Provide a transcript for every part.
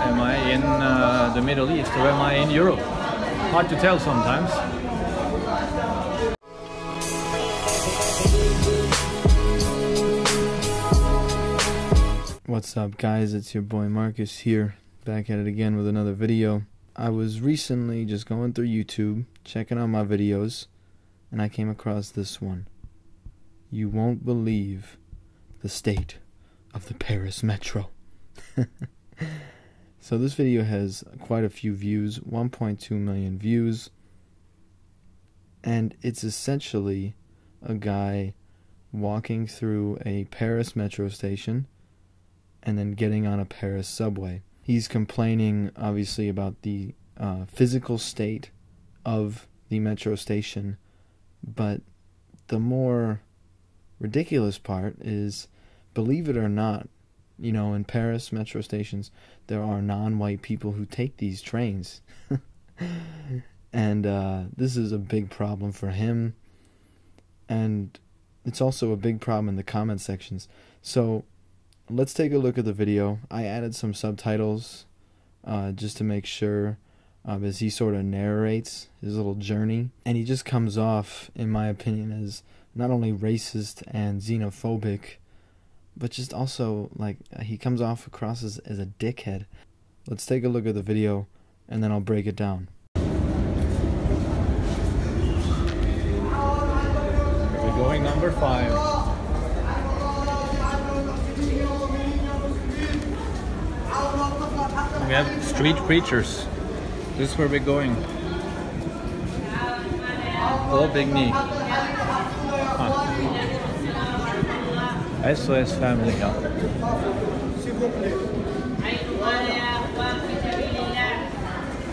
Am I in the Middle East or am I in Europe? Hard to tell sometimes. What's up guys, it's your boy Marcus here, back at it again with another video. I was recently just going through YouTube, checking out my videos, and I came across this one. You won't believe the state of the Paris Metro. So this video has quite a few views, 1.2 million views, and it's essentially a guy walking through a Paris metro station and then getting on a Paris subway. He's complaining, obviously, about the physical state of the metro station, but the more ridiculous part is, believe it or not, you know, in Paris metro stations, there are non-white people who take these trains. And this is a big problem for him, and it's also a big problem in the comment sections. So let's take a look at the video. I added some subtitles just to make sure, as he sort of narrates his little journey. And he just comes off, in my opinion, as not only racist and xenophobic, but just also, like, he comes off across as a dickhead. Let's take a look at the video, and then I'll break it down. We're going number 5. We have street preachers. This is where we're going. Bobigny. SOS Family Help.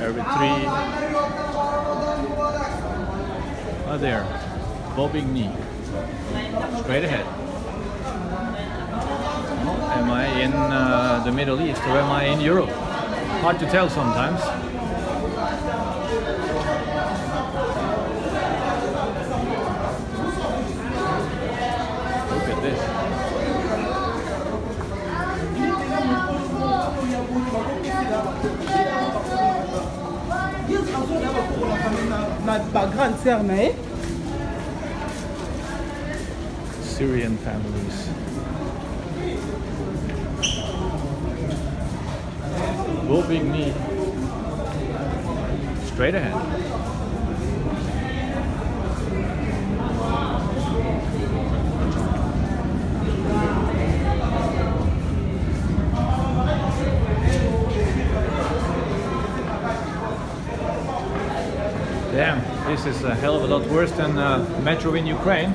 Every 3. Oh, there. Bobigny. Straight ahead. Am I in the Middle East or am I in Europe? Hard to tell sometimes. Look at this. Syrian families. Bobigny. Straight ahead. Damn, this is a hell of a lot worse than metro in Ukraine.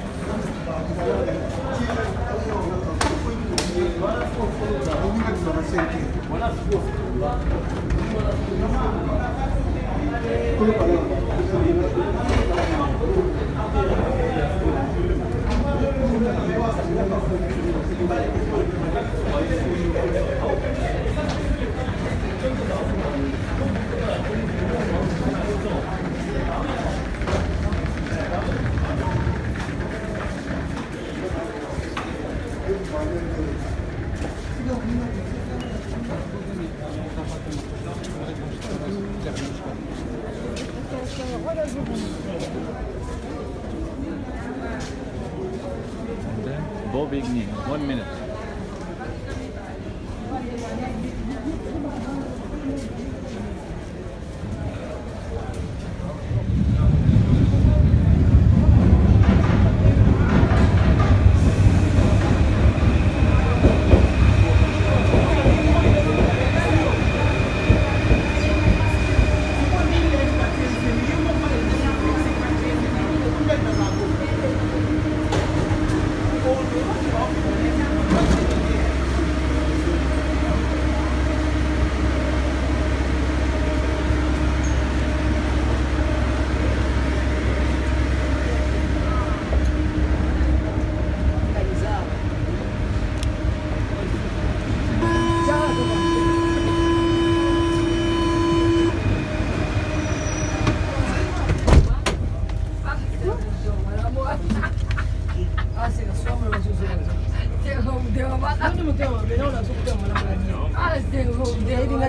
And then Bobigny, 1 minute.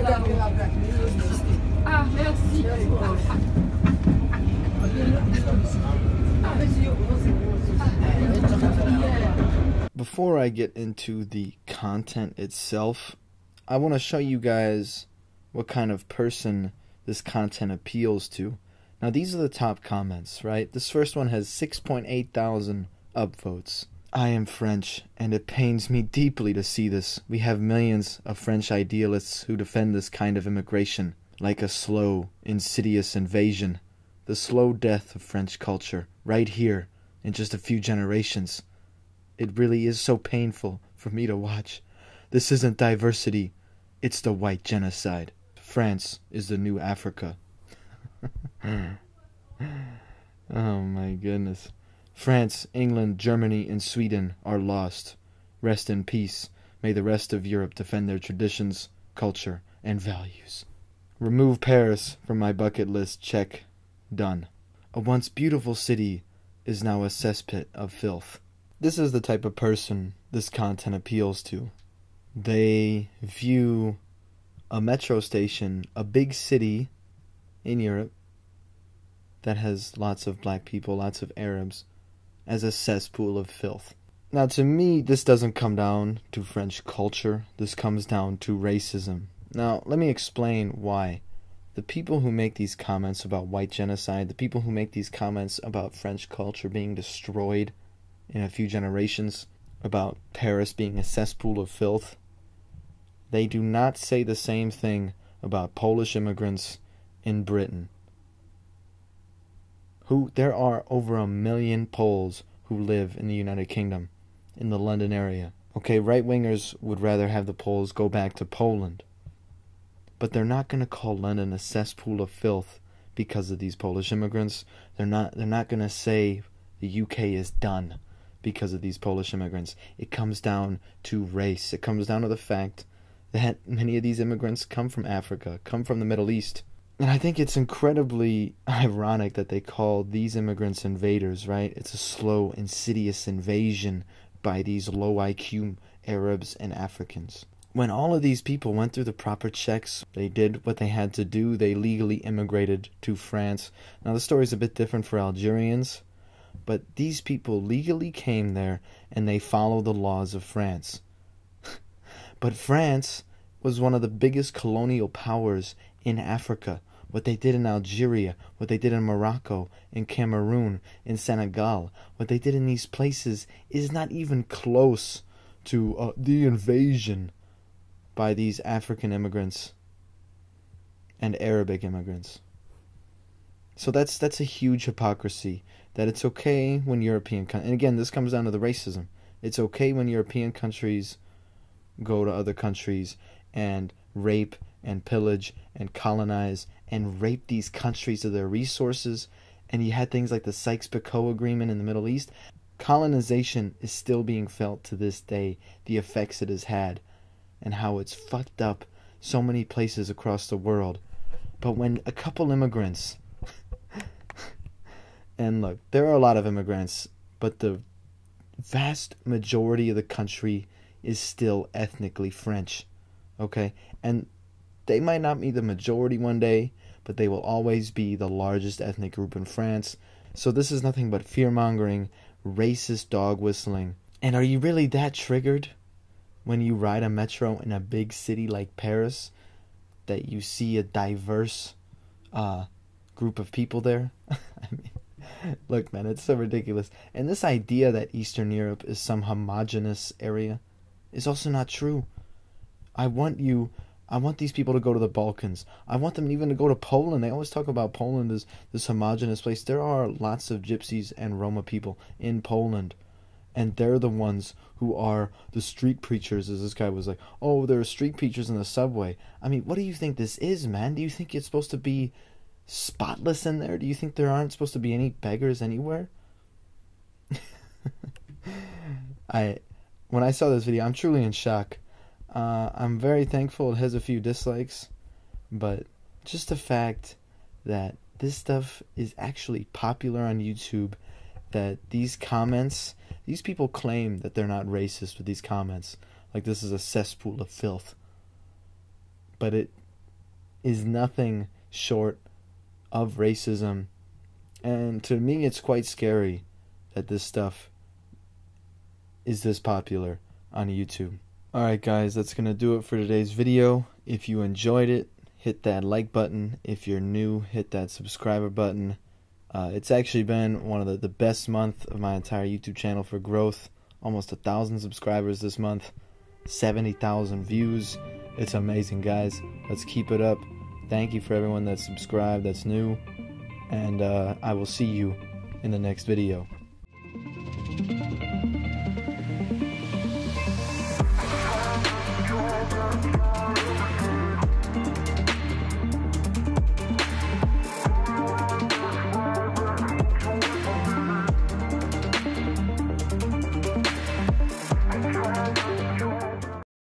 Ah, merci. Before I get into the content itself, I want to show you guys what kind of person this content appeals to. Now, these are the top comments, right? This first one has 6.8 thousand upvotes. I am French, and it pains me deeply to see this. We have millions of French idealists who defend this kind of immigration, like a slow, insidious invasion. The slow death of French culture, right here, in just a few generations. It really is so painful for me to watch. This isn't diversity, it's the white genocide. France is the new Africa. Oh my goodness. France, England, Germany, and Sweden are lost. Rest in peace. May the rest of Europe defend their traditions, culture, and values. Remove Paris from my bucket list. Check. Done. A once beautiful city is now a cesspit of filth. This is the type of person this content appeals to. They view a metro station, a big city in Europe that has lots of black people, lots of Arabs, as a cesspool of filth. Now, to me, this doesn't come down to French culture. This comes down to racism. Now, let me explain why. The people who make these comments about white genocide, the people who make these comments about French culture being destroyed in a few generations, about Paris being a cesspool of filth, they do not say the same thing about Polish immigrants in Britain. There are over 1 million Poles who live in the United Kingdom, in the London area. Okay, right-wingers would rather have the Poles go back to Poland. But they're not going to call London a cesspool of filth because of these Polish immigrants. They're not going to say the UK is done because of these Polish immigrants. It comes down to race. It comes down to the fact that many of these immigrants come from Africa, come from the Middle East. And I think it's incredibly ironic that they call these immigrants invaders, right? It's a slow, insidious invasion by these low IQ Arabs and Africans. When all of these people went through the proper checks, they did what they had to do, they legally immigrated to France. Now the story's a bit different for Algerians, but these people legally came there and they follow the laws of France. But France was one of the biggest colonial powers in Africa. What they did in Algeria, what they did in Morocco, in Cameroon, in Senegal, what they did in these places is not even close to the invasion by these African immigrants and Arabic immigrants. So that's a huge hypocrisy, that it's okay when European and again, this comes down to the racism. It's okay when European countries go to other countries and rape and pillage and colonize and rape these countries of their resources. And you had things like the Sykes-Picot Agreement in the Middle East. Colonization is still being felt to this day, the effects it has had and how it's fucked up so many places across the world. But when a couple immigrants and look, there are a lot of immigrants, but the vast majority of the country is still ethnically French, okay? And they might not be the majority one day, but they will always be the largest ethnic group in France. So this is nothing but fear-mongering, racist dog whistling. And are you really that triggered when you ride a metro in a big city like Paris that you see a diverse group of people there? I mean, look, man, it's so ridiculous. And this idea that Eastern Europe is some homogenous area is also not true. I want these people to go to the Balkans. I want them even to go to Poland. They always talk about Poland as this homogenous place. There are lots of gypsies and Roma people in Poland. And they're the ones who are the street preachers, as this guy was like, oh, there are street preachers in the subway. I mean, what do you think this is, man? Do you think it's supposed to be spotless in there? Do you think there aren't supposed to be any beggars anywhere? When I saw this video, I'm truly in shock. I'm very thankful it has a few dislikes, but just the fact that this stuff is actually popular on YouTube, that these comments, these people claim that they're not racist with these comments, like this is a cesspool of filth, but is nothing short of racism. And to me, it's quite scary that this stuff is this popular on YouTube. Alright guys, that's going to do it for today's video. If you enjoyed it, hit that like button. If you're new, hit that subscriber button. It's actually been one of the best month of my entire YouTube channel for growth. Almost 1,000 subscribers this month. 70,000 views. It's amazing, guys. Let's keep it up. Thank you for everyone that's subscribed, that's new. And I will see you in the next video.